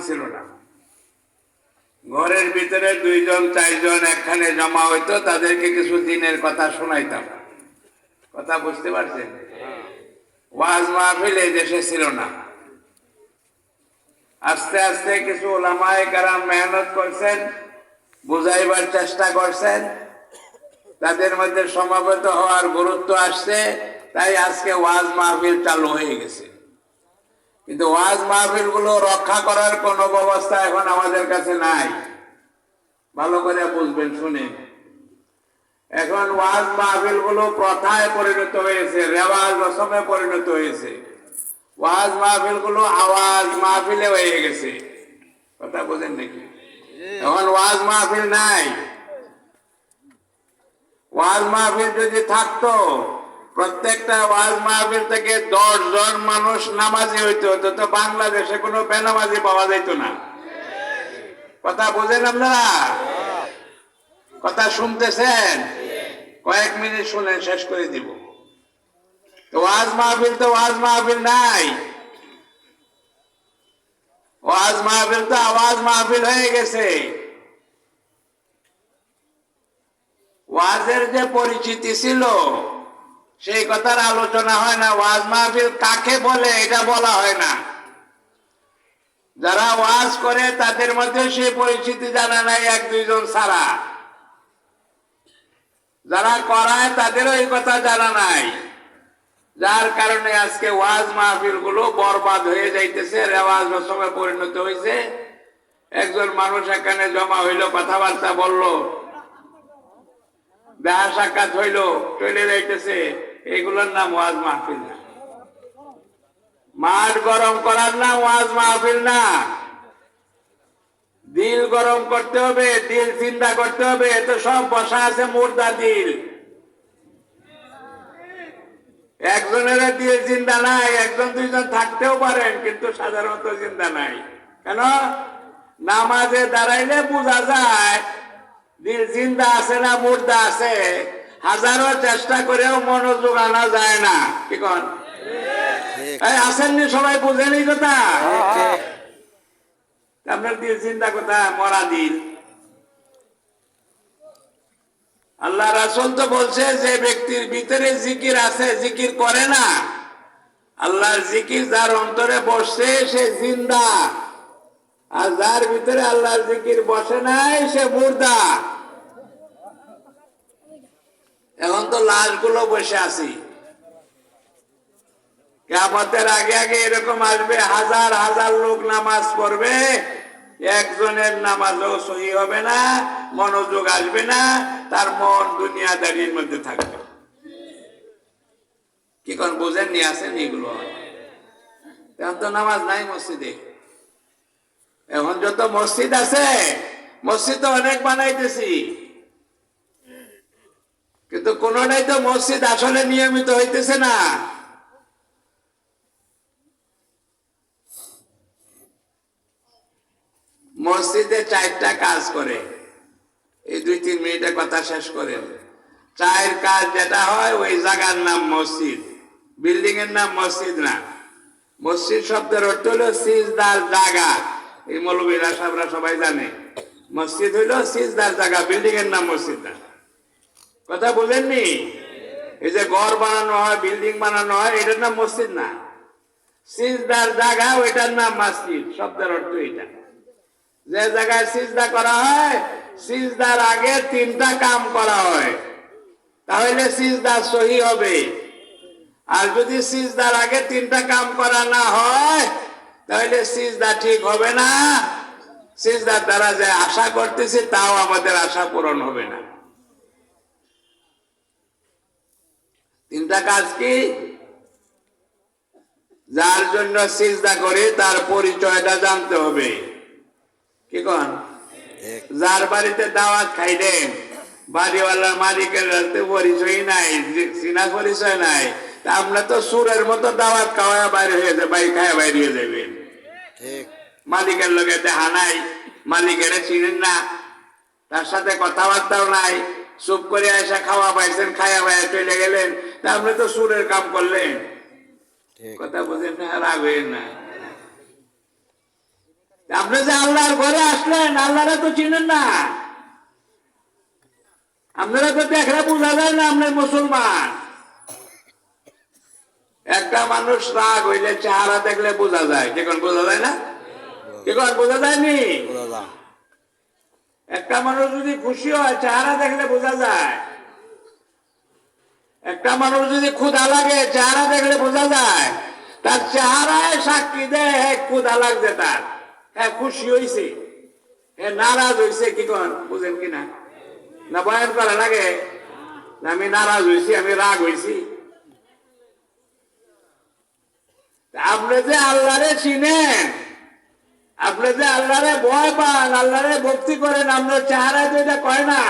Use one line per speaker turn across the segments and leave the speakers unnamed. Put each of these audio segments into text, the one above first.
ছিল না। ঘরের ভিতরে 2 জন 4 জন একখানে জমা হইতো, তাদেরকে কিছু দিনের কথা শোনাইতাম। কথা বুঝতে পারছেন? ওয়াজ মাহফিল এই দেশে ছিল না। আস্তে আস্তে কিছু ওলামায়ে কেরাম মেহনত করছেন, বুঝাইবার চেষ্টা করছেন, তাদের মধ্যে সমাবেত হওয়ার গুরুত্ব আসছে, তাই আজকে ওয়াজ মাহফিল চালু হয়ে গেছে। কিন্তু ওয়াজ মাহফিল গুলো রক্ষা করার কোন ব্যবস্থা এখন আমাদের কাছে নাই। ভালো করে বুঝবেন, শুনেন। এখন ওয়াজ মাহফিল গুলো প্রথায় পরিণত হয়েছে, রেওয়াজ রসমে পরিণত হয়েছে। ওয়াজ মাহফিল গুলো আওয়াজ মাহফিলে হয়ে গেছে। কথা বোঝেন নাকি? এখন ওয়াজ মাহফিল নাই। ওয়াজ মাহফিল যদি থাকতো, প্রত্যেকটা ওয়াজ মাহফিল থেকে 10 জন মানুষ নামাজি হইতো, তো বাংলাদেশে কোনো বেনামাজি পাওয়া যাইতো না। কথা বোঝেন আপনারা? কথা শুনতেছেন? কয়েক মিনিট শুনেন, শেষ করে দিব। ওয়াজ মাহফিল নাই। ওয়াজ মাহফিল তো আওয়াজ মাহফিল হয়ে গেছে। ওয়াজের যে পরিচিতি ছিল সেই কথার আলোচনা হয় না। ওয়াজ মাহফিল কাকে বলে এটা বলা হয় না। যারা ওয়াজ করে তাদের মধ্যে সেই পরিচিতি জানা নাই, 1-2 জন ছাড়া। যারা করায় তাদেরও এই কথা জানা নাই, যার কারণে আজকে ওয়াজ মাহফিল গুলো বরবাদ হয়ে যাইতেছে, রেওয়াজ রসমে পরিণত হয়েছে। একজন মানুষ এখানে জমা হইলো, কথাবার্তা বললো, দেখা সাক্ষাৎ হইলো, চলে যাইতেছে, এগুলোর নাম ওয়াজ মাহফিল না। মাঠ গরম করার নাম ওয়াজ মাহফিল না। দিল গরম করতে হবে, দিল চিন্তা করতে হবে। এত সব বসা আছে মুর্দা দিল। একজনের দিল চিন্তা নাই, 1-2 জন থাকতেও পারেন, কিন্তু সাধারণত চিন্তা নাই। কেন? নামাজে দাঁড়াইলে বোঝা যায় দিল চিন্তা আছে না মুর্দা আছে। হাজারো চেষ্টা করেও মনোযোগ আনা যায় না। কি কন? আসেননি সবাই? বুঝেন এই কথা? আপনার দিল চিন্তা কোথায়? মরা দিল। আল্লাহ রাসূল তো বলছে, যে ব্যক্তির ভিতরে জিকির আছে, জিকির করে না, আল্লাহর জিকির যার অন্তরে বসছে সে জিন্দা, আর যার ভিতরে আল্লাহর জিকির বসে নাই সে মুর্দা। এখন তো লাশগুলো বসে আছি। কিয়ামতের আগে আগে এরকম আসবে, হাজার হাজার লোক নামাজ পড়বে, একজনের নামাজও সহি হবে না, মনোযোগ আসবে না, তার মন দুনিয়াদারির মধ্যে থাকবে। কি কোন বুঝেন নি? আসেন এগুলো? এখন তো নামাজ নাই মসজিদে। এখন যত মসজিদ আছে, মসজিদ তো অনেক বানাইতেছি, কিন্তু কোনটাই তো মসজিদ আসলে নিয়মিত হইতেছে না। মসজিদে 4টা কাজ করে। এই 2-3 মিনিটের কথা শেষ করেন। 4 কাজ যেটা হয়, ওই জায়গার নাম মসজিদ, বিল্ডিং এর নাম মসজিদ না। মসজিদ শব্দের অর্থ হলো সিজদার জায়গা। এই মৌলবীরা সাহেবরা সবাই জানে, মসজিদ হইল সিজদার জায়গা, বিল্ডিং এর নাম মসজিদ না। কথা বুঝেননি? এই যে ঘর বানানো হয়, বিল্ডিং বানানো হয়, এটার নাম মসজিদ না। সিজদার জায়গা, ওইটার নাম মসজিদ। শব্দের অর্থ এটা। যে জায়গায় সিজদা করা হয়, সিজদার আগে 3টা কাম করা হয়, তাহলে সিজদা সহি হবে। আর যদি সিজদার আগে 3টা কাম করা না হয়, তাহলে সিজদা ঠিক হবে না। সিজদার দ্বারা যে আশা করতেছি তাও আমাদের আশা পূরণ হবে না। 3টা কাজ কি? যার জন্য সিজদা করে তার পরিচয়টা জানতে হবে। কি কোন? যার বাড়িতে দাওয়াত খাইলেন, বাড়িওয়ালা মালিকের পরিচয় নাই, চিনা পরিচয় নাই, তা আমরা তো সুরের মতো দাওয়াত খাওয়া বাইরে হয়ে যাবে, খাওয়া বাইরে হয়ে যাবেন। মালিকের লোকে দেখা নাই, মালিকের চিনেন না, তার সাথে কথাবার্তাও নাই, চুপ করে এসে খাওয়া পাইছেন, খাওয়া বাইরে চলে গেলেন, তা আমরা তো সুরের কাম করলেন। কথা বোঝেন না? রাগ হইেন না। আপনি আল্লাহর ঘরে আসলেন, আল্লাহরা তো চিনেন না, আপনারা তো দেখলে বোঝা যায় না আপনার মুসলমান। একটা মানুষ রাগ হইলে চেহারা দেখলে বোঝা যায়, কি কোন বোঝা যায় না, কি কোন বোঝা যায়নি? একটা মানুষ যদি খুশি হয় চেহারা দেখলে বোঝা যায়। একটা মানুষ যদি ক্ষুধা লাগে চেহারা দেখলে বোঝা যায়। তার চেহারায় সাক্ষী দেয় ক্ষুধা লাগছে, তার হ্যাঁ খুশি হয়েছে, হ্যাঁ নারাজ হয়েছে, কি কন বুঝেন কিনা? না বয়ান করা লাগে না আমি নারাজ হয়েছি, আমি রাগ হয়েছি? আপনি যে আল্লাহরে চিনেন, আপনি যে আল্লাহরে ভয় পান, আল্লাহরে ভক্তি করেন, আপনার চেহারায় তো এটা কয় না।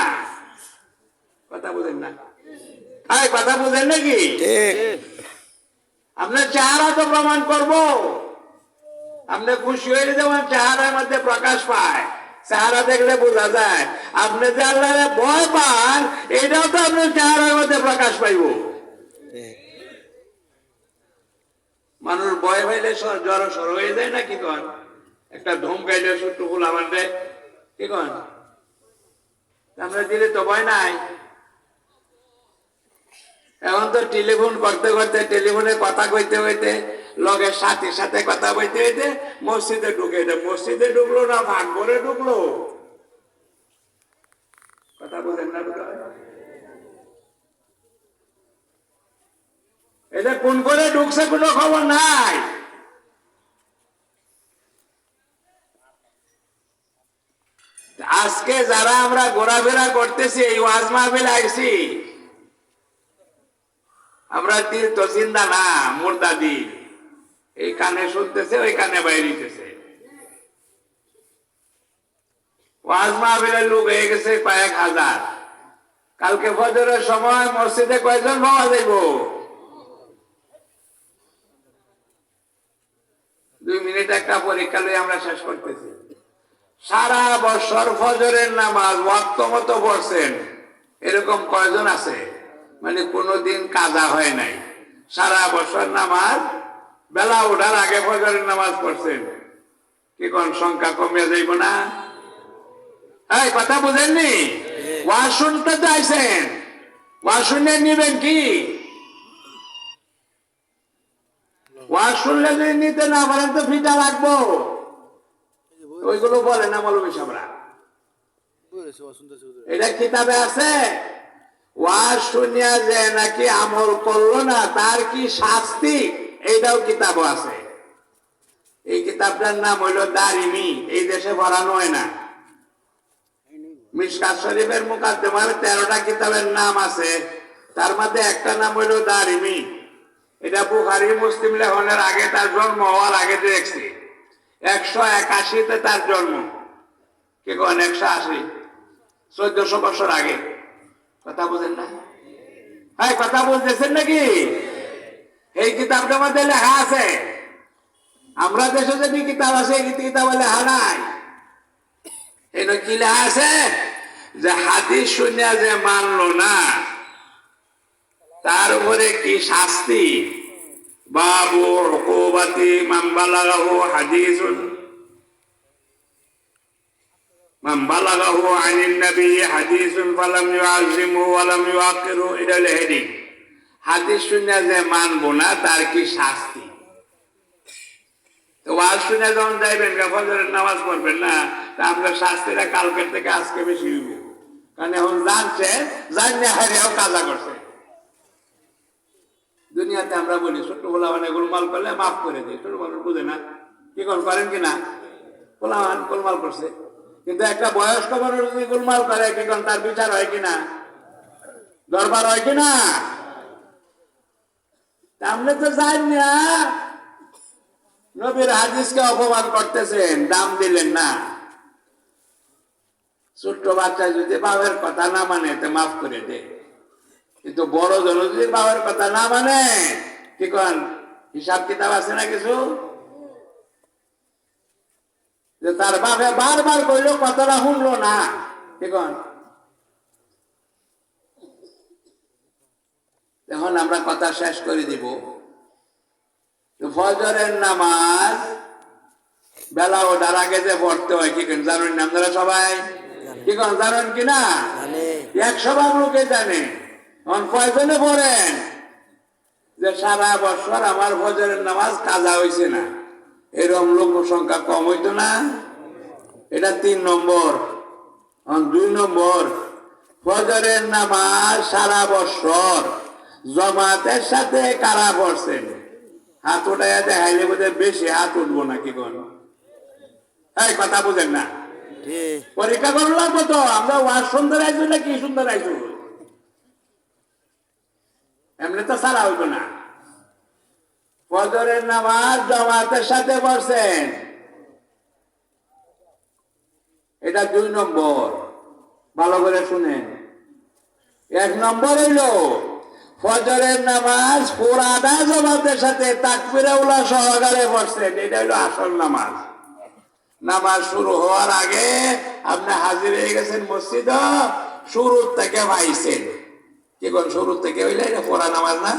কথা বুঝেন না? কথা বুঝেন নাকি? আপনার চেহারা তো প্রমাণ করব। আপনি খুশি হয়ে যেমন চেহারার মধ্যে প্রকাশ পায়, চেহারা দেখলে বোঝা যায়। আপনি যে আল্লাহরে ভয় পান, এটাও তো আপনার চেহারার মধ্যে প্রকাশ পাইব। মানুষ ভয় পাইলে জ্বর সর হয়ে যায় না, কি কন? একটা ধমকাইলে সত্য ফুল আমার দেয়, কি কন? আমরা দিলে তো ভয় নাই। এখন তো টেলিফোন করতে করতে, টেলিফোনে কথা কইতে হইতে, লগের সাথে সাথে কথা কইতে হইতে মসজিদে ঢুকে দেয়। মসজিদে ঢুকলো না ভাগ করে ঢুকলো? কথা বলেন না? এটা কোন করে ঢুকছে কোনো খবর নাই। আজকে যারা আমরা ঘোরাফেরা করতেছি, এই ওয়াজ মাহফিল আইছি, আমরা দিল তো জিন্দা না, মুর্দা দিল। এই কানে শুনতেছে, ওই কানে বাইরিতেছে। ওয়াজ মাহফিলের লোক হয়ে গেছে কয়েক হাজার। কালকে ফজরের সময় মসজিদে কয়জন পাওয়া যাইব? 2 মিনিট একটা পরীক্ষা লই আমরা শেষ করতেছি। সারা বছর ফজরের নামাজ ওয়াক্ত মতো পড়ছেন এরকম কয়জন আছে? মানে কোনদিন কাজা হয় নাই, সারা বছর নামাজ বেলা ওঠার আগে ফজরের নামাজ পড়ছেন, কি কোন সংখ্যা কমে যাইব না? এই কথা বুঝেননি? ওয়াজ শুনতে চাইছেন, ওয়াজ শুনে নিবেন কি? ওয়াজ শুনলে যদি নিতে না পারেন তো ফিটা রাখবো। ওইগুলো বলে না মৌলবী সাহেবরা, এটা কিতাবে আছে। ওয়াজ শুনিয়া যে নাকি আমল করলো না তার কি শাস্তি, এইটাও কিতাবও আছে। এই কিতাবটার নাম হইল দারিমি, এই দেশে পড়ানো হয় না। মিশকাত শরীফের মুকাদ্দমার 13টা কিতাবের নাম আছে, তার মধ্যে একটা নাম হইল দারিমি। এটা বুখারী মুসলিম লেখনের আগে, তার জন্ম হওয়ার আগে দেখছি। 181-তে তার জন্ম, কি কোন 180, 1400 বছর আগে। কথা বুঝেন না? হ্যাঁ কথা বলতেছেন নাকি? এই কিতাবটার মধ্যে লেখা আছে। আমরা দেশে যদি কিতাব আছে, এই কিতাবে লেখা নাই। এটা কি লেখা আছে? যে হাদিস শুনিয়া যে মানলো না তার উপরে কি শাস্তি। বাবু উকুবাতি মান বালাগাহু হাদিসুন, মান বালাগাহু আনিন নবী হাদিসুন ফালাম ইউআযিমহু ওয়া লাম ইউআক্কিরহু। এটা হলো হেডিং। হাদিস শুনিয়া যে মানবো না তার কি শাস্তি। তো ওয়াজ শুনে যখন যাইবেন, ফজরের নামাজ পড়বেন না, তা আপনার শাস্তিটা কালকের থেকে আজকে বেশি হইব। কারণ এখন জানছে, জানিয়ে হারিয়েও কাজা করছে। দুনিয়াতে আমরা বলি ছোট্ট পোলাপান গোলমাল করলে মাফ করে দিই, ছোট মানুষ বুঝে না, কি করেন কিনা? পোলাপান গোলমাল করছে, কিন্তু একটা বয়স্ক মানুষ যদি গোলমাল করে, কি করেন? তার বিচার হয় কিনা? দরবার হয় কিনা? আপনি তো জান না, নবীর হাদিসকে অপমান করতেছেন, দাম দিলেন না। ছোট্ট বাচ্চা যদি বাবার কথা না মানে তো মাফ করে দে, কিন্তু বড় জন যদি বাবার কথা না মানে, কি কন? হিসাব কিতাব আছে না কিছু? যে তার বাপে বারবার কইলো, কথাটা শুনলো না, কি কন? এখন আমরা কথা শেষ করে দিব। ফজরের নামাজ বেলা ওঠার আগে যে পড়তে হয় কি কেন জানেন না আপনারা সবাই? কি কেন জানেন কিনা? 100 লোকে জানে। কয়জনে পড়েন যে সারা বছর আমার ফজরের নামাজ কাজা হয়েছে না, এরকম লোক সংখ্যা কম হইতো না? এটা 3 নম্বর। 2 নম্বর, ফজরের নামাজ সারা বছর জমাতের সাথে কারা পড়ছেন? হাত উঠাইয়া দেখাইলে বোধহয় বেশি হাত উঠবো না, কি কোন এই কথা বুঝেন না? পরীক্ষা করলাম তো আমরা ওয়াজ সুন্দর আইসু না কি সুন্দর আইসু? এমনি তো সারা হইব না। ফজরের নামাজ জামাতের সাথে পড়ছেন, এটা 2 নম্বর। ভালো করে শুনেন। 1 নম্বর হইল ফজরের নামাজ পুরাটা জামাতের সাথে তাকবীরে উলা সহকারে পড়ছেন, এটা হইল আসল নামাজ। নামাজ শুরু হওয়ার আগে আপনি হাজির হয়ে গেছেন মসজিদ, শুরুর থেকে পাইছেন। কি কোন শুরুর থেকে হইলে এটা পড়া নামাজ না?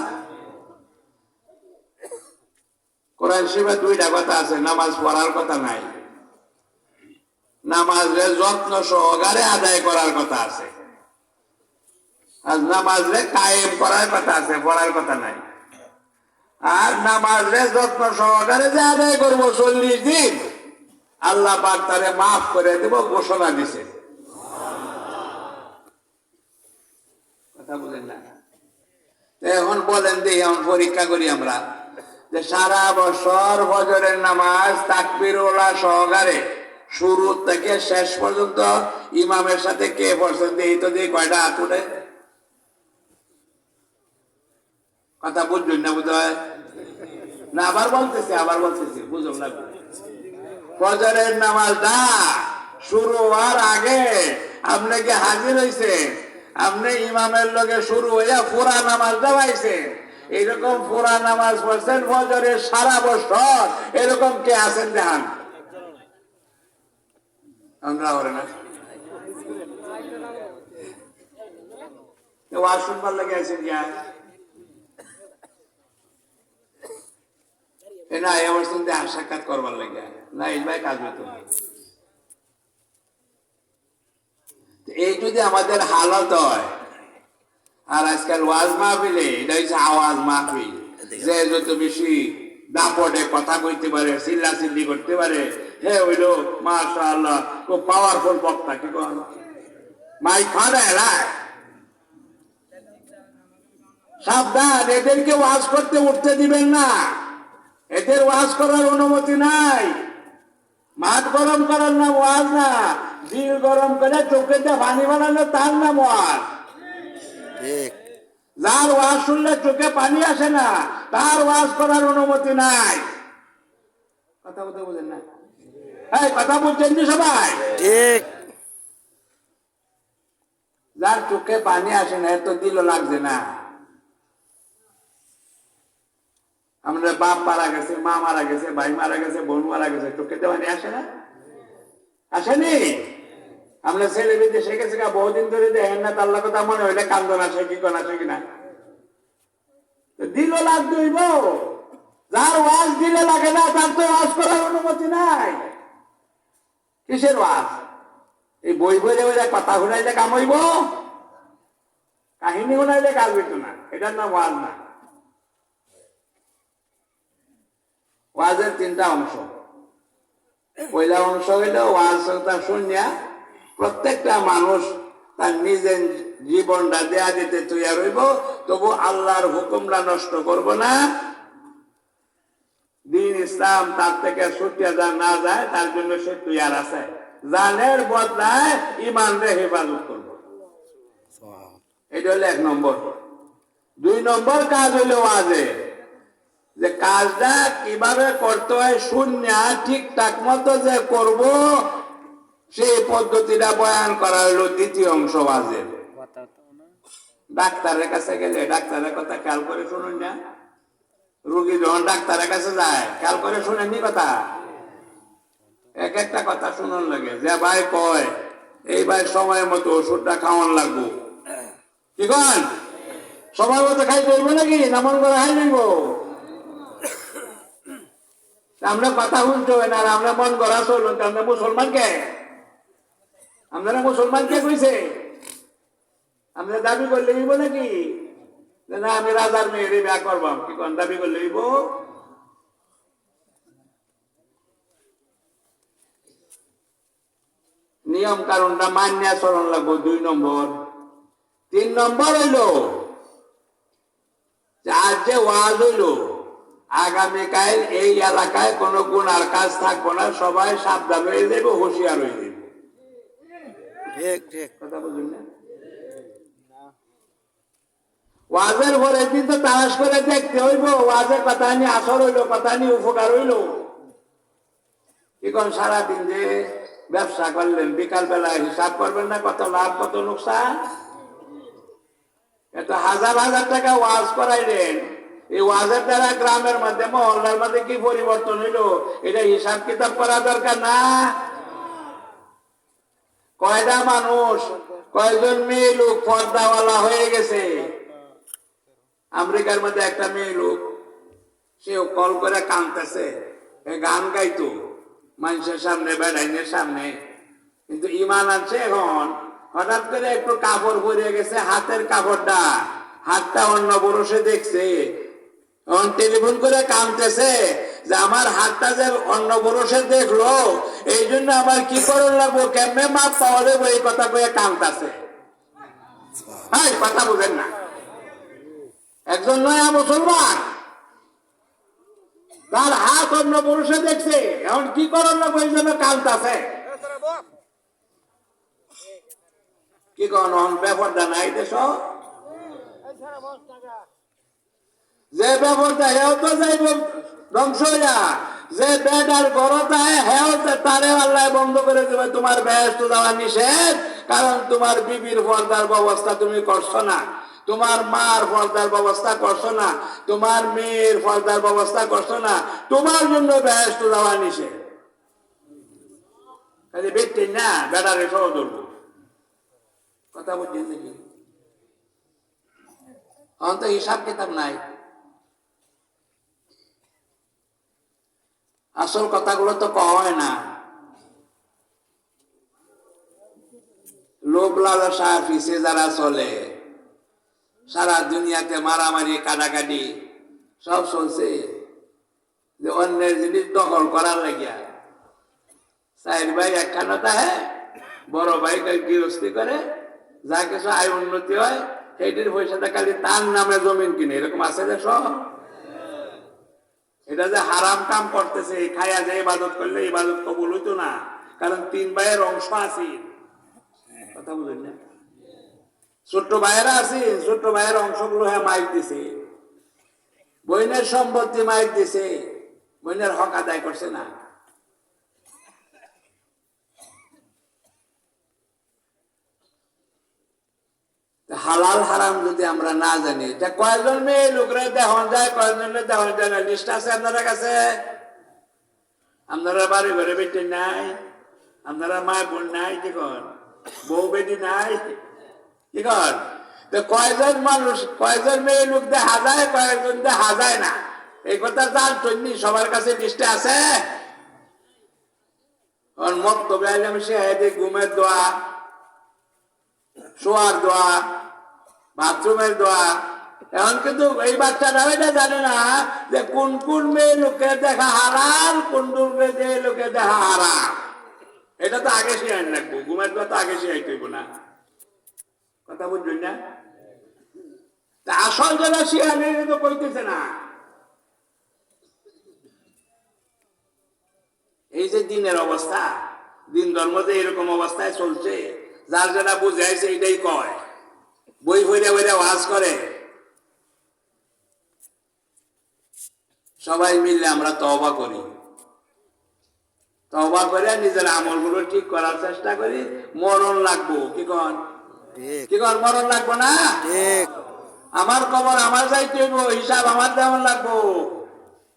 কোরআন শরীফে 2টা কথা আছে, নামাজ পড়ার কথা নাই, নামাজে যত্ন সহকারে আদায় করার কথা আছে, আর নামাজে কায়েম করার কথা আছে, পড়ার কথা নাই। আর নামাজে যত্ন সহকারে যে আদায় করবো 40 দিন, আল্লাহ পাক তারে মাফ করে দেব ঘোষণা দিছে। কথা বলেন না? এখন বলেন দেখি, এখন পরীক্ষা করি আমরা যে সারা বছর ফজরের নামাজ তাকবীরওয়ালা সহকারে শুরু থেকে শেষ পর্যন্ত ইমামের সাথে কে পড়ছেন? দেখি তো, দেখি কয়টা হাত উঠে। কথা বুঝবেন না বোধ হয় না? আবার বলতেছি বুঝুন না। ফজরের নামাজটা শুরু হওয়ার আগে আপনি কি হাজির হয়েছেন? আপনি ইমামের লগে শুরু হইয়া পুরা নামাজটা পাইছেন, এইরকম পুরা নামাজ পড়ছেন ফজরের সারা বছর, এরকম কে আছেন? দেখান। আমরা ওরে না ওয়াজ শুনবার লাগে আছেন কি? না এবার শুনতে সাক্ষাৎ করবার লাগে না, এই ভাই কাজ হতো না। এই যদি আমাদের হালত হয়, আর আজকাল ওয়াজ মাহফিলে এটা হচ্ছে আওয়াজ মাহফিল, যে যত বেশি দাপটে কথা কইতে পারে, চিল্লাচিল্লি করতে পারে, হে হইল মাশাআল্লাহ খুব পাওয়ারফুল বক্তা। কি কোন মাইক খানে এলায় সাবধান, এদেরকে ওয়াজ করতে উঠতে দিবেন না, এদের ওয়াজ করার অনুমতি নাই। মাঠ গরম করার নাম ওয়াজ না, দিল গরম করে চোখেতে পানি বানানো তার নাম ওয়াজ। যার ওয়াজ শুনলে চোখে পানি আসে না, তার ওয়াজ করার অনুমতি নাই। কথা বলতে বুঝেন না? হ্যাঁ, কথা বলছেন যে সবাই ঠিক। যার চোখে পানি আসে না, এর তো দিল লাগছে না। আমাদের বাপ মারা গেছে, মা মারা গেছে, ভাই মারা গেছে, বোন মারা গেছে, চোখে তো পানি আসে না? আসেনি? আমরা ছেলে বেঁধে শিখেছি বহুদিন ধরে দেখেন না, তার কথা মনে হইলে কান্দন আসে, কি কোন আসে কিনা? দিল লাগতে হইব। যার ওয়াজ দিলে লাগে না, তার তো ওয়াজ করার অনুমতি নাই। কিসের ওয়াজ? এই বই বইলে ওই কথা শুনাইলে কাম হইব, কাহিনী শুনাইলে কাজ হইত না, এটার নাম ওয়াজ না। ওয়াজের 3টা অংশ। পয়লা অংশ হইল ওয়াজটা শুনিয়া প্রত্যেকটা মানুষ তার নিজের জীবনটা দেয়া দিতে তৈরি হইব, তবু আল্লাহর হুকুমটা নষ্ট করব না। দিন ইসলাম তার থেকে ছুটিয়া না যায়, তার জন্য সে তৈরি আছে। জানের বদলায় ইমানরে হেফাজত করব, এটা হলো 1 নম্বর। 2 নম্বর কাজ হইল ওয়াজে, যে কাজটা কিভাবে করতে হয় শুনিয়া ঠিকঠাক মতো যে করব, সেই পদ্ধতিটা বয়ান করা হলো 2য় অংশ ওয়াজের। ডাক্তারের কাছে গেলে ডাক্তারের কথা খেয়াল করে শুনুন না। রোগী যখন ডাক্তারের কাছে যায়, খেয়াল করে শুনেননি কথা? এক একটা কথা শুনুন লাগে, যে ভাই কয় এই ভাই সময় মতো ওষুধটা খাওয়ান লাগবো, কি কন? সময় মতো খাই করবো নাকি? নামন করে খাই নিব। আমরা কথা শুনতে হয় না, আর আমরা মন গড়া চলুন, আমরা মুসলমানকে, আপনারা মুসলমানকে কইছে আমরা দাবি করলে হইব নাকি? না আমি রাজার মেয়ের বিয়া করবাম, কি কোন দাবি করলে হইব? নিয়ম কারণটা মান্য চলন লাগবো 2 নম্বর। 3 নম্বর হইল আজ যে ওয়াজ হইল, আগামীকাল এই এলাকায় কোন গুনার কাজ থাকবো না, সবাই সাবধান হয়ে যাবে, হুঁশিয়ার হয়ে যাবে। কথা বুঝুন না? ওয়াজের পরে দিন তো তালাশ করে দেখতে হইব, ওয়াজের কথা নিয়ে আসর হইলো, কথা নিয়ে উপকার হইল। এখন সারাদিন যে ব্যবসা করলেন, বিকাল বেলায় হিসাব করবেন না কত লাভ কত লোকসান। এত হাজার হাজার টাকা ওয়াজ করাইলেন, এই ওয়াজের দ্বারা গ্রামের মধ্যে মহল্লার মধ্যে কি পরিবর্তন হইলো, এটা হিসাব কিতাব করা দরকার না? কয়টা মানুষ, কয়জন মেয়ে লোক পর্দাওয়ালা হয়ে গেছে। আমেরিকার মধ্যে একটা মেয়ে লোক, সেও কল করে কাঁদতেছে, গান গাইতো মানুষের সামনে, বেড়াইনের সামনে, কিন্তু ইমান আছে এখন। হঠাৎ করে একটু কাপড় পরে গেছে, হাতের কাপড়টা, হাতটা অন্য বরসে দেখছে, টেলিফোন করে কাঁদতেছে যে আমার হাতটা যে অন্য বরসে দেখলো, এই জন্য আমার কি করার লাগবো, কেমনে মাপ পাওয়া যাবো, এই কথা কয়ে কাঁদতেছে। হ্যাঁ, কথা বুঝেন না? একজন নয়া মুসলমান, তার হাত অন্য পুরুষে দেখছে, এখন কি করার লাগবো, এই জন্য কাঁদতেছে। কি কোন ব্যাপারটা নাই দেশ, যে ব্যাপারটা হেও তো যাইব ধ্বংস হইয়া, যে বেটার গরতা হেও তারে আল্লাহ বন্ধ করে দেবে। তোমার বেহেশতে যাওয়া নিষেধ, কারণ তোমার বিবির পর্দার ব্যবস্থা তুমি করছো না, তোমার মার পর্দার ব্যবস্থা করছো না, তোমার মেয়ের পর্দার ব্যবস্থা করছো না, তোমার জন্য বেহেশতে যাওয়া নিষেধ। খালি বেটে না বেটারে সহ ধরবো। কথা বুঝছেন নাকি? অন্ত হিসাব কিতাব নাই। আসল কথাগুলো তো কয় না। লোভ লালসা পিছে যারা চলে, সারা দুনিয়াতে মারামারি কাটাকাটি সব চলছে, যে অন্যের জিনিস দখল করার লাগিয়া। চার ভাই একখানতা, হ্যাঁ, বড় ভাই গৃহস্থী করে, যা কিছু আয় উন্নতি হয় সেইটির পয়সাটা খালি তার নামে জমিন কিনে, এরকম আছে যে সব। এটা যে হারাম কাম করতেছে, খাইয়া যে ইবাদত করলে ইবাদত কবুল হইতো না, কারণ 3 ভাইয়ের অংশ আছে। কথা বুঝলেন না? ছোট্ট ভাইয়েরা আছে, ছোট্ট ভাইয়ের অংশগুলো হ্যাঁ মাইক দিছে, বইনের সম্পত্তি মাইক দিছে, বইনের হক আদায় করছে না। হালাল হারাম যদি আমরা না জানি, কয়েকজন মেয়ে লোকরা দেহন যায়, কয়েকজনের দেহন যায় না, লিস্ট আছে আপনাদের কাছে? আপনারা বাড়ি ঘরে বেটে নাই, আপনারা মা বোন নাই, কি কর বউ বেটি নাই, কি কর? কয়েকজন মানুষ, কয়েকজন মেয়ে লোক দেখা যায়, কয়েকজন দেখা যায় না, এই কথা জানতেন সবার কাছে লিস্টে আছে? মক্তবে আইলাম সে ঘুমের দোয়া, শোয়ার দোয়া, বাথরুমের দোয়া। এখন কিন্তু এই বাচ্চারা এটা জানে না যে কোন কোন মেয়ে লোকের দেখা হারাম, কোন কোন মেয়ে লোকের দেখা হারাম। এটা তো আগে শিয়াই রাখবো, ঘুমের দোয়া তো আগে শিয়াই করবো না। কথা বুঝবেন না? আসল যারা শিয়ানে তো কইতেছে না। এই যে দিনের অবস্থা, দিন ধর্ম যে এরকম অবস্থায় চলছে, যার যারা বুঝাইছে এটাই কয়, বই বইরা বইরা ওয়াজ করে। সবাই মিললে আমরা তওবা করি, তওবা করে নিজের আমলগুলো ঠিক করার চেষ্টা করি। মরণ লাগবো, কি কন? কি কন? মরণ লাগবো না? আমার কবর আমার যাইতে হইব, হিসাব আমার দেওয়ার লাগবো।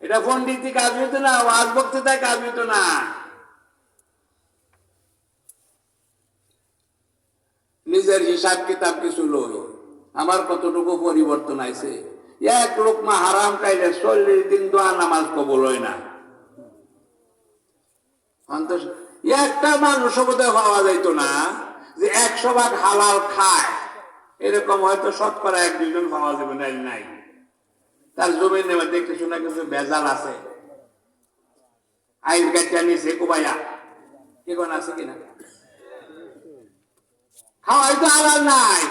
এটা পন্ডিতি কাজ হইতো না, ওয়াজ বক্তৃতায় কাজ হইতো না। নিজের হিসাব কিতাব কিছু লই, আমার কতটুকু পরিবর্তন আইছে। 1 লোকমা হারাম খাইলে 40 দিন দোয়া নামাজ কবুল হয় না। একটা মানুষ বোধহয় পাওয়া যাইতো না যে 100 ভাগ হালাল খায়, এরকম হয়তো শতকরা 1-2 জন পাওয়া যাবে না। নাই, তার জমির মধ্যে কিছু না কিছু ভেজাল আছে, আইন কাটিয়া নিছে কুবাইয়া, কি কোন আছে কিনা, খাওয়াই তো হালাল নাই,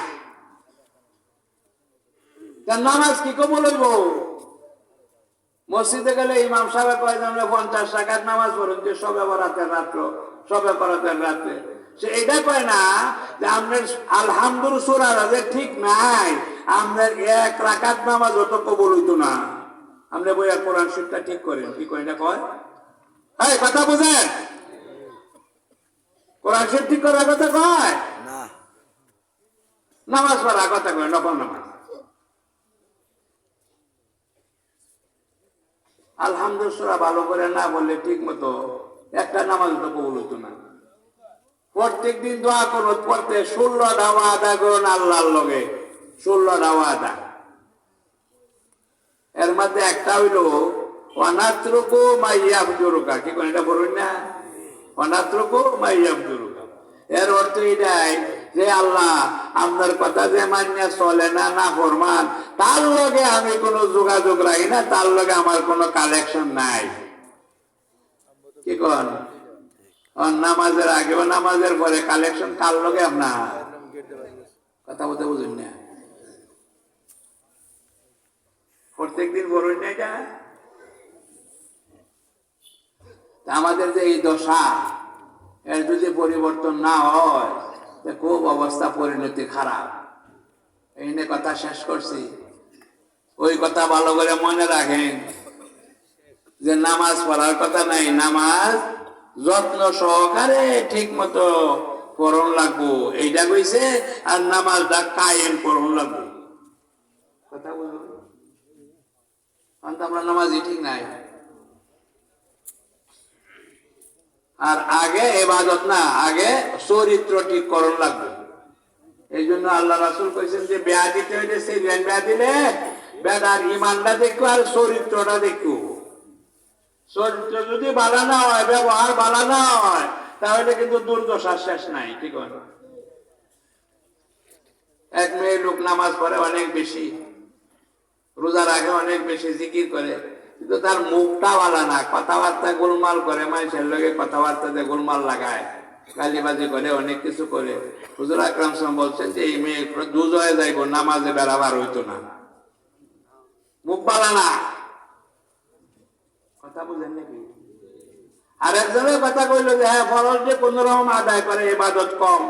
তার নামাজ কি কবুল হইব? মসজিদে গেলে ইমাম সাহেব কয় যে 50 রাকাত নামাজ পড়েন, যে সবে বরাতের রাত্র, সবে বরাতের রাত্রে, সে এটা কয় না যে আপনার আলহামদুলিল্লাহ সূরা যে ঠিক নাই, আপনার 1 রাকাত নামাজ অত কবুল হইতো না, আমরা বইয়া কোরআন শরীফটা ঠিক করেন, কি কয় না কয়? এই কথা বুঝেন, কোরআন শরীফ ঠিক করার কথা কয় না, নামাজ পড়ার কথা কয়, নফল নামাজ। আলহামদুলিল্লাহ ভালো করে না বললে ঠিক মতো একটা নামাজ তো কবুল হইতো না। প্রত্যেক দিন দোয়া করো, পড়তে 16 দাওয়া আদা করুন আল্লাহর লগে, 16 দাওয়া আদা। এর মধ্যে একটা হইলো অনাত্রকু মাইয়াবজুরুকা, কি কোন এটা বলুন না, অনাত্রকু মাইয়াবজুরুকা। এর অর্থ এটাই যে আল্লাহ আপনার কথা যে মানিয়া চলে না, না ফরমান, তার লগে আমি কোনো যোগাযোগ রাখি না, তার লগে আমার কোনো কালেকশন নাই। কি কোন? নামাজের আগে ও নামাজের পরে কালেকশন কার লগে? আপনার কথা বলতে বুঝুন না, প্রত্যেকদিন বলুন না এটা। আমাদের যে এই দশা, এর যদি পরিবর্তন না হয় খুব অবস্থা, পরিণতি খারাপ। এই নিয়ে কথা শেষ করছি। ওই কথা ভালো করে মনে রাখেন যে নামাজ পড়ার কথা নাই, নামাজ যত্ন সহকারে ঠিক মতো পড়ন লাগবো, এইটা কইছে। আর নামাজটা কায়েম পড়ন লাগবো, কথা বলুন। আমরা নামাজই ঠিক নাই। আর আগে ইবাদত না, আগে চরিত্র ঠিক করণ লাগবে। এই জন্য আল্লাহ রাসূল কইছেন যে বেয়া দিতে হইলে সেই বেয়া দিলে বেদার ইমানটা দেখো আর চরিত্রটা দেখো। চরিত্র যদি ভালো না হয়, ব্যবহার ভালো না হয়, তাহলে কিন্তু দুর্দশার শেষ নাই। ঠিক আছে, এক মেয়ে লোক নামাজ পড়ে অনেক বেশি, রোজা রাখে অনেক বেশি, জিকির করে, কিন্তু তার মুখটা ভালো না, কথাবার্তা গোলমাল করে, মানুষের লগে কথাবার্তাতে গোলমাল লাগায়, গালিবাজি করে, অনেক কিছু করে। হুজুর আকরাম সাল্লাল্লাহু আলাইহি ওয়াসাল্লাম বলছেন যে এই মেয়ে দুজয়ে যাইব, নামাজে বেরাবার হইতো না, মুখ ভালো না। কথা বুঝেন নাকি? আর একজনের কথা কইলো যে হ্যাঁ ফরজ যে 15 আদায় করে, ইবাদত কম,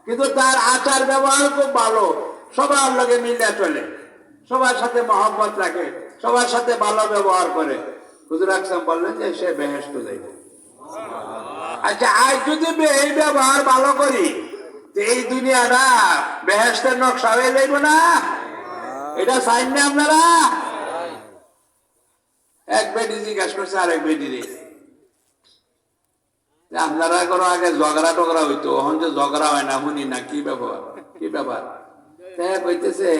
কিন্তু তার আচার ব্যবহার খুব ভালো, সবার লগে মিলে চলে, সবার সাথে মহব্বত রাখে, সবার সাথে ভালো ব্যবহার করে। হুজুর আকরাম বললেন যে সে বেহেশতে যাইবে। আচ্ছা, আজ যদি এই ব্যবহার ভালো করি, এই দুনিয়াটা বেহেশতের নকশা হয়ে যাইব না? এটা চাইন না আপনারা? এক বেটি জিজ্ঞাসা করছে আরেক বেটিরে, আপনারা করো আগে ঝগড়া টগড়া হইতো, এখন যে ঝগড়া হয় না, শুনি না, কি ব্যাপার? কি ব্যাপার? কইতেছে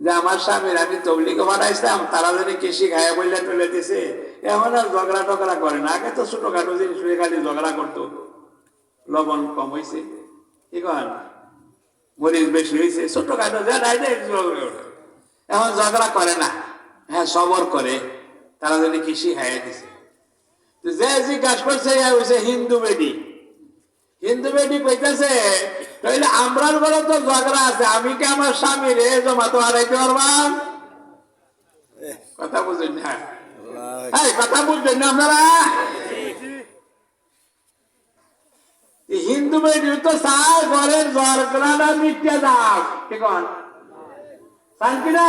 যে আমার স্বামীর আমি তবলিগে বানাইছিলাম, তারা যদি কৃষি খায় বললে চলে দিছে, এখন আর ঝগড়া টগড়া করে না। আগে তো ছোটখাটো জিনিস হয়ে খালি ঝগড়া করতো, লবণ কম হয়েছে, কি কন, মরিচ বেশি হয়েছে, ছোটখাটো এখন ঝগড়া করে না। হ্যাঁ, সবর করে, তারা যদি কৃষি খাইয়ে দিছে। যে জিজ্ঞাসা করছে হয়েছে হিন্দু বেটি। হিন্দু বেটি কইতেছে তাইলে আমরার ঘরে তো ঝগড়া আছে, আমি কি আমার স্বামী রে জমাতো হারাইতে পারবাম? কথা বুঝেন না? কথা বুঝবেন না আপনারা? হিন্দু বেটি তো চায় ঘরের ঝগড়াটা মিটে যাও, ঠিক শান্তি না,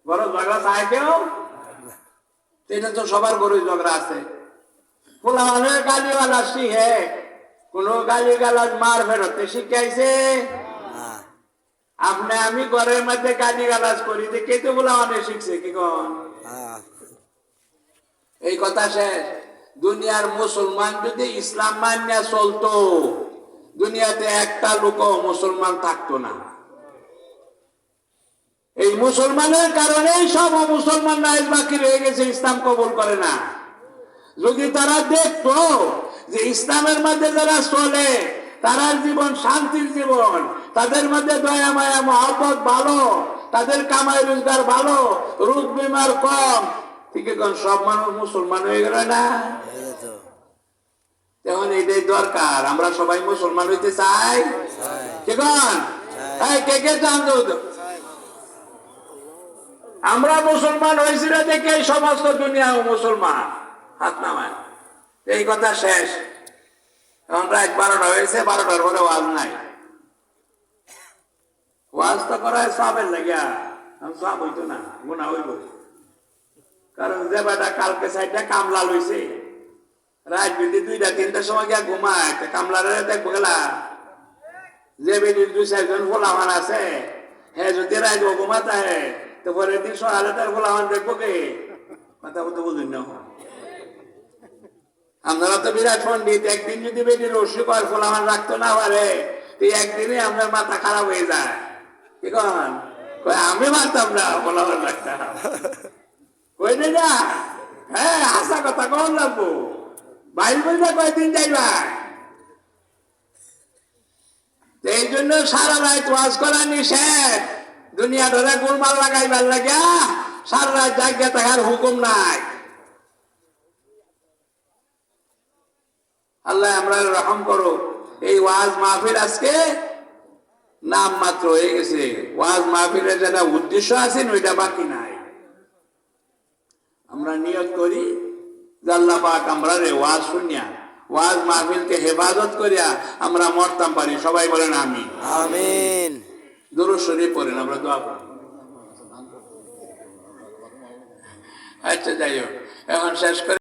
ঘর ঝগড়া চায় কেউ? এটা তো সবার ঘরে ঝগড়া আছে। ফুলাওয়ানের গালিওয়ালা শিখে, কোন গালি গালাজ মার ফেরতে শিখাইছে? আপনি আমি ঘরের মধ্যে গালি গালাজ করি, কে তো ফুলাওয়ানে শিখছে? কি কন? এই কথা শেষ। দুনিয়ার মুসলমান যদি ইসলাম মানিয়া চলতো, দুনিয়াতে একটা লোক মুসলমান থাকতো না। এই মুসলমানের কারণেই সব মুসলমানরা বাকি রয়ে গেছে, ইসলাম কবুল করে না। যদি তারা দেখতো যে ইসলামের মধ্যে যারা চলে তারা জীবন শান্তির জীবন, তাদের মধ্যে দয়া মায়া মহব্বত ভালো, তাদের কামাই রোজগার ভালো, রোগ বিমার কম, ঠিক এখন সব মানুষ মুসলমান হয়ে গেল না? এখন এটাই দরকার, আমরা সবাই মুসলমান হইতে চাই। কে কে চান? আমরা মুসলমান হয়েছি না দেখে এই সমস্ত দুনিয়াও মুসলমান, হাত নামায়। এই কথা শেষ। এখন রাত 12টা হয়েছে, 12টার পরে ওয়াজ নাই। ওয়াজ তো করা হয় সবের লাগিয়া, সব হইতো না, গুণা হইব। কারণ যে বেটা কালকে সাইডটা কামলা লইছে, রাত বিধি 2টা 3টার সময় গিয়া ঘুমায়, কামলারে দেখবো গেলা। যে বেটির 2-4 জন ফোলামান আছে, হ্যাঁ যদি রাত ঘুমাতে হয় তো পরের দিন সকালে তার ফোলামান দেখবো কে? কথা বলতে বুঝুন না। আপনারা তো বিরাট পন্ডিত, একদিন যদি বেটির রসি কর ফোলামান রাখতে না পারে তো একদিনে আপনার মাথা খারাপ হয়ে যায়। কি কন? আমি মানতাম না ফোলামান রাখতাম, কই না? হ্যাঁ, আশা কথা কন লাগবো। বাইর বইটা কয়দিন যাইবা? এই জন্য সারা রাত ওয়াজ করা নিষেধ। দুনিয়া ধরে গোলমাল লাগাইবার লাগিয়া সারা রাত জায়গা থাকার হুকুম নাই। আল্লাহ আমরা রহম করো। এই ওয়াজ মাহফিল আজকে নাম মাত্র হয়ে গেছে, ওয়াজ মাহফিলের যেটা উদ্দেশ্য আছে ওইটা বাকি নাই। আমরা নিয়ত করি যে আল্লাহ পাক আমরা রে ওয়াজ শুনিয়া ওয়াজ মাহফিলকে হেফাজত করিয়া আমরা মরতাম পারি। সবাই বলেন আমিন।
আমিন।
দুরূদ শরীফ পড়েন, আমরা দোয়া করি। আচ্ছা যাই হোক, এখন শেষ করে